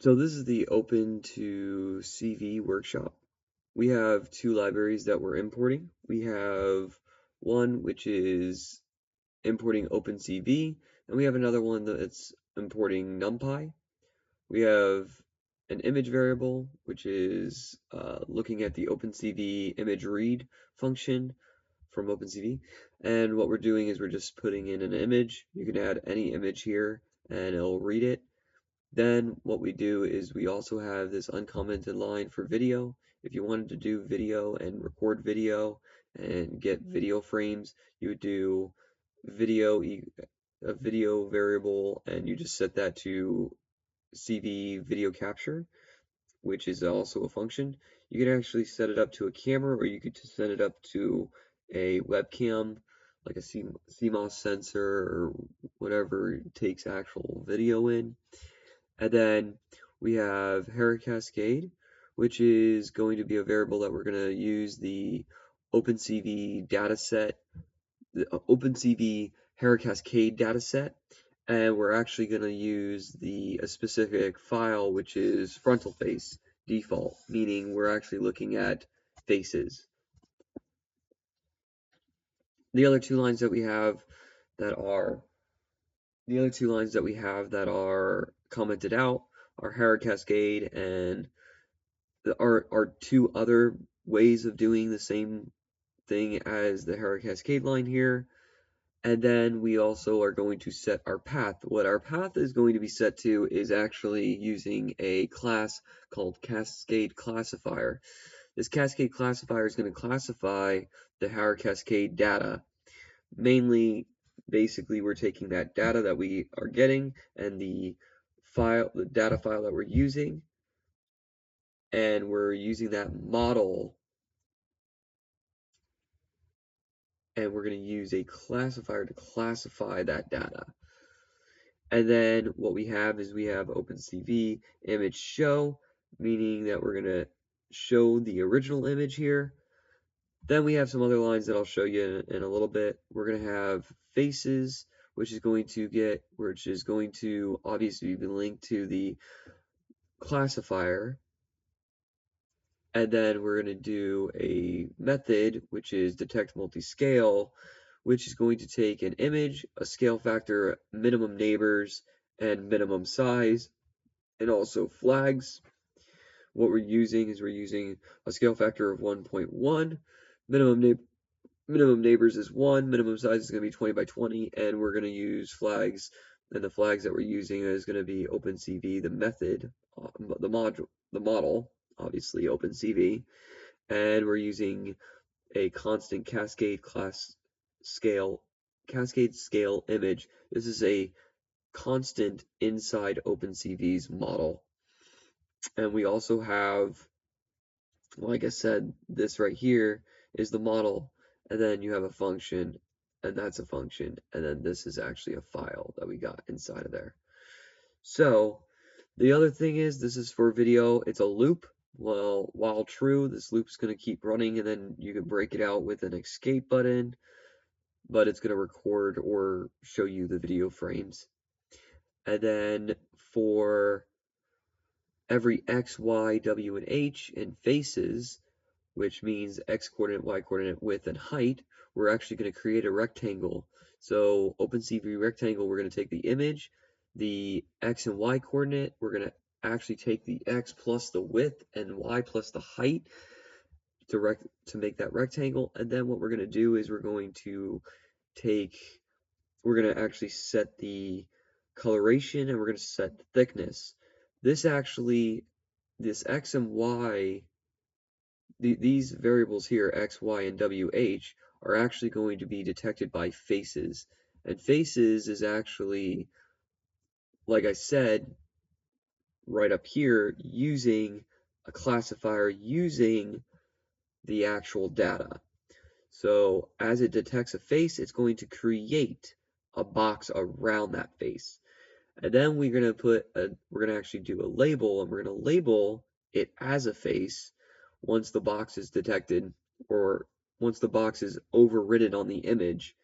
So this is the OpenCV workshop. We have two libraries that we're importing. We have one which is importing OpenCV, and we have another one that's importing NumPy. We have an image variable, which is looking at the OpenCV image read function from OpenCV. And what we're doing is we're just putting in an image. You can add any image here, and it'll read it. Then what we do is we also have this uncommented line for video. If you wanted to do video and record video and get video frames, you would do video a video variable, and you just set that to CV video capture, which is also a function. You can actually set it up to a camera, or you could just set it up to a webcam, like a CMOS sensor or whatever takes actual video in. And then we have Hera Cascade, which is going to be a variable that we're going to use the OpenCV dataset, the OpenCV Hera Cascade dataset, and we're actually going to use a specific file, which is frontal face default, meaning we're actually looking at faces. The other two lines that we have that are commented out are Hera Cascade, and are two other ways of doing the same thing as the Hera Cascade line here. And then we also are going to set our path. What our path is going to be set to is actually using a class called Cascade Classifier. This Cascade Classifier is going to classify the Hera Cascade data. Mainly, basically, we're taking that data that we are getting and the data file that we're using, and we're using that model, and we're going to use a classifier to classify that data. And then what we have is we have OpenCV image show, meaning that we're going to show the original image here. Then we have some other lines that I'll show you in a little bit. We're going to have faces, which is going to obviously be linked to the classifier. And then we're going to do a method, which is detect multi-scale, which is going to take an image, a scale factor, minimum neighbors, and minimum size, and also flags. What we're using a scale factor of 1.1, minimum neighbors is 1, minimum size is going to be 20 by 20, and we're going to use flags, and the flags that we're using is going to be OpenCV, the method, the model, obviously OpenCV, and we're using a constant cascade scale image. This is a constant inside OpenCV's model. And we also have, like I said, this right here is the model, and then you have a function, and that's a function, and then this is actually a file that we got inside of there. So the other thing is, this is for video, it's a loop. Well, while true, this loop is going to keep running, and then you can break it out with an escape button, but it's going to record or show you the video frames. And then for every X, Y, W, and H in faces, which means X coordinate, Y coordinate, width, and height, we're actually going to create a rectangle. So OpenCV rectangle, we're going to take the image, the X and Y coordinate, we're going to actually take the X plus the width and Y plus the height to make that rectangle. And then what we're going to do is we're going to actually set the coloration, and we're going to set the thickness. This X and Y, these variables here, X, Y, and WH, are actually going to be detected by faces. And faces is actually, like I said, right up here, using a classifier using the actual data. So as it detects a face, it's going to create a box around that face. And then we're going to actually do a label, and we're going to label it as a face once the box is detected, or once the box is overridden on the image.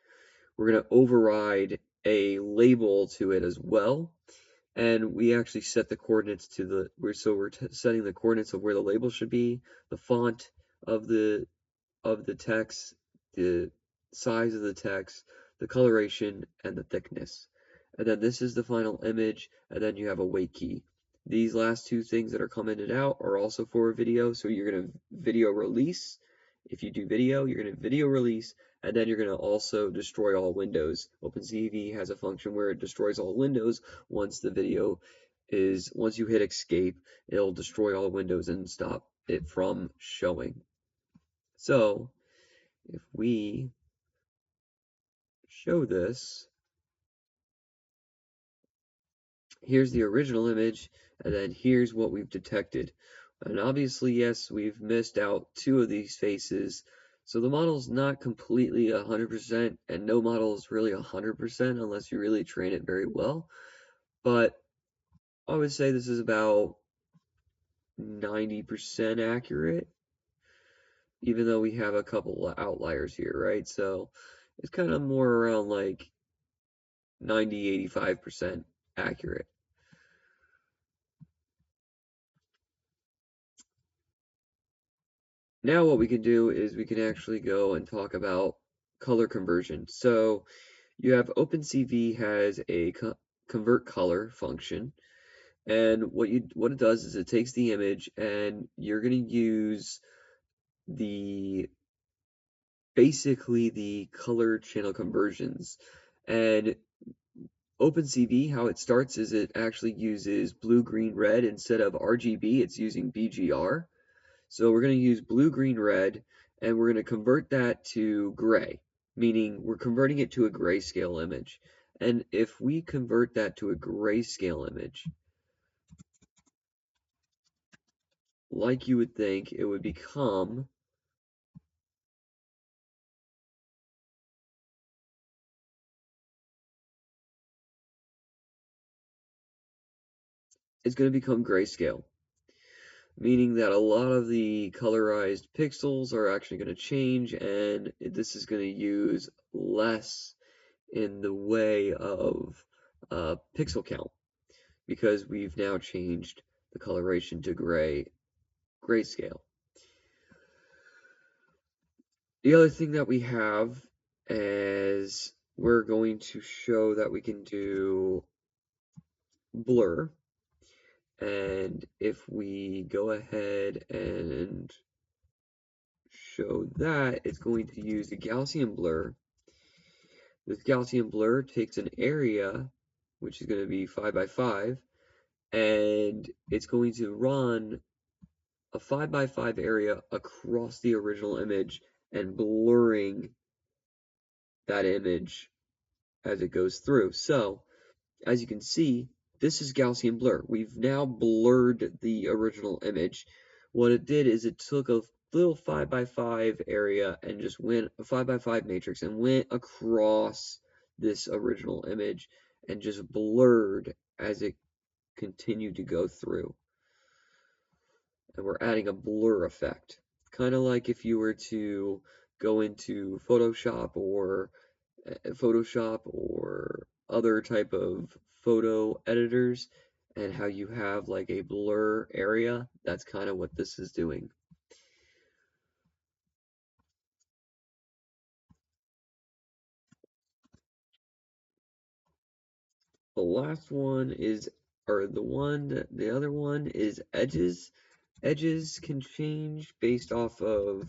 We're going to override a label to it as well. and we actually set the coordinates to we're setting the coordinates of where the label should be, the font of the text, the size of the text, the coloration, and the thickness. And then this is the final image, and then you have a wait key. These last two things that are commented out are also for a video, so you're going to video release. If you do video, you're going to video release, and then you're going to also destroy all windows. OpenCV has a function where it destroys all windows once once you hit escape, it'll destroy all windows and stop it from showing. So if we show this, here's the original image, and then here's what we've detected. And obviously, yes, we've missed out two of these faces. So the model's not completely 100%, and no model is really 100% unless you really train it very well. But I would say this is about 90% accurate, even though we have a couple outliers here, right? So it's kind of more around like 90–85% accurate. Now what we can do is we can actually go and talk about color conversion. So you have OpenCV has a convert color function, and what it does is it takes the image and you're going to use the basically the color channel conversions. And OpenCV, how it starts is it actually uses blue, green, red instead of RGB. It's using BGR. So we're going to use blue, green, red, and we're going to convert that to gray, meaning we're converting it to a grayscale image. And if we convert that to a grayscale image, like you would think, it would become it's going to become grayscale, meaning that a lot of the colorized pixels are actually going to change, and this is going to use less in the way of pixel count because we've now changed the coloration to grayscale. The other thing that we have is we're going to show that we can do blur. And if we go ahead and show that, it's going to use the Gaussian blur. This Gaussian blur takes an area, which is going to be 5 by 5, and it's going to run a 5 by 5 area across the original image and blurring that image as it goes through. So, as you can see, this is Gaussian blur. We've now blurred the original image. What it did is it took a little 5 by 5 area and just went a 5 by 5 matrix and went across this original image and just blurred as it continued to go through. And we're adding a blur effect. Kind of like if you were to go into Photoshop or other type of photo editors and how you have like a blur area. That's kind of what this is doing. The last one is, or the other one is edges. Edges can change um,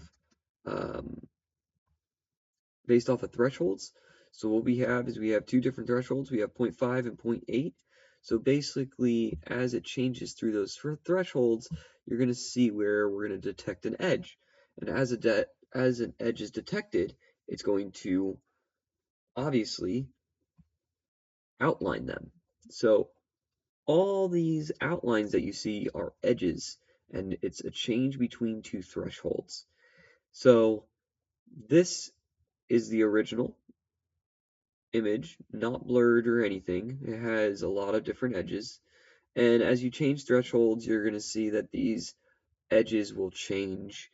based off of thresholds. So what we have is we have two different thresholds. We have 0.5 and 0.8. So basically, as it changes through those thresholds, you're going to see where we're going to detect an edge. And as an edge is detected, it's going to obviously outline them. So all these outlines that you see are edges, and it's a change between two thresholds. So this is the original image, not blurred or anything. It has a lot of different edges. And as you change thresholds, you're going to see that these edges will change.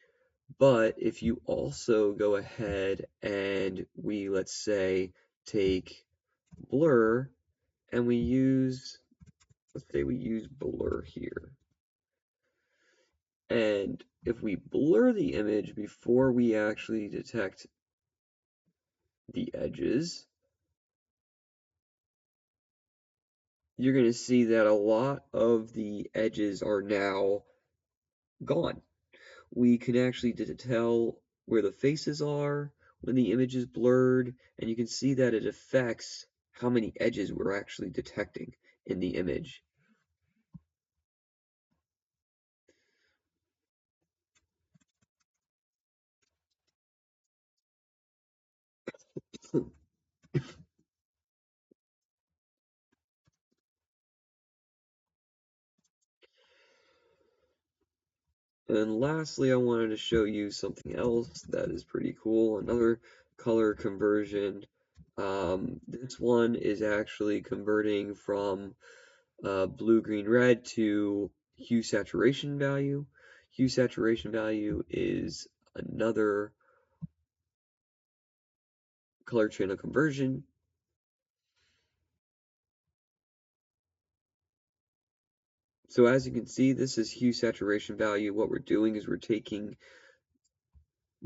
But if you also go ahead and let's say, take blur and we use let's say we use blur here. And if we blur the image before we actually detect the edges, you're going to see that a lot of the edges are now gone. We can actually tell where the faces are when the image is blurred, and you can see that it affects how many edges we're actually detecting in the image. And lastly, I wanted to show you something else that is pretty cool, another color conversion. This one is actually converting from blue, green, red to hue saturation value. Hue saturation value is another color channel conversion. So as you can see, this is hue saturation value. What we're doing is we're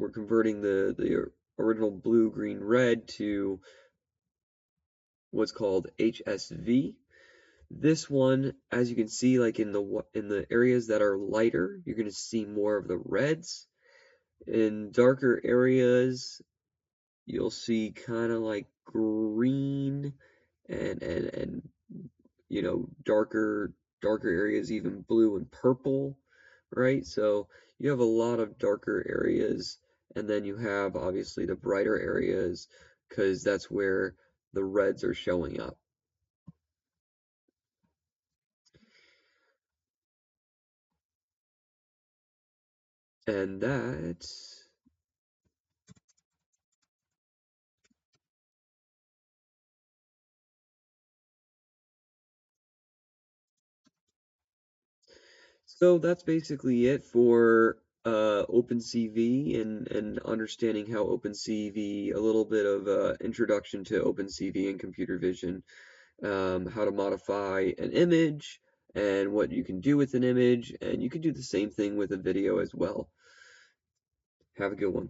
converting the original blue, green, red to what's called HSV. This one, as you can see, like in the areas that are lighter, you're going to see more of the reds. In darker areas, you'll see kind of like green and you know darker areas, even blue and purple, right? So you have a lot of darker areas, and then you have obviously the brighter areas because that's where the reds are showing up. And that's basically it for OpenCV and understanding how OpenCV, a little bit of introduction to OpenCV and computer vision, how to modify an image and what you can do with an image, and you can do the same thing with a video as well. Have a good one.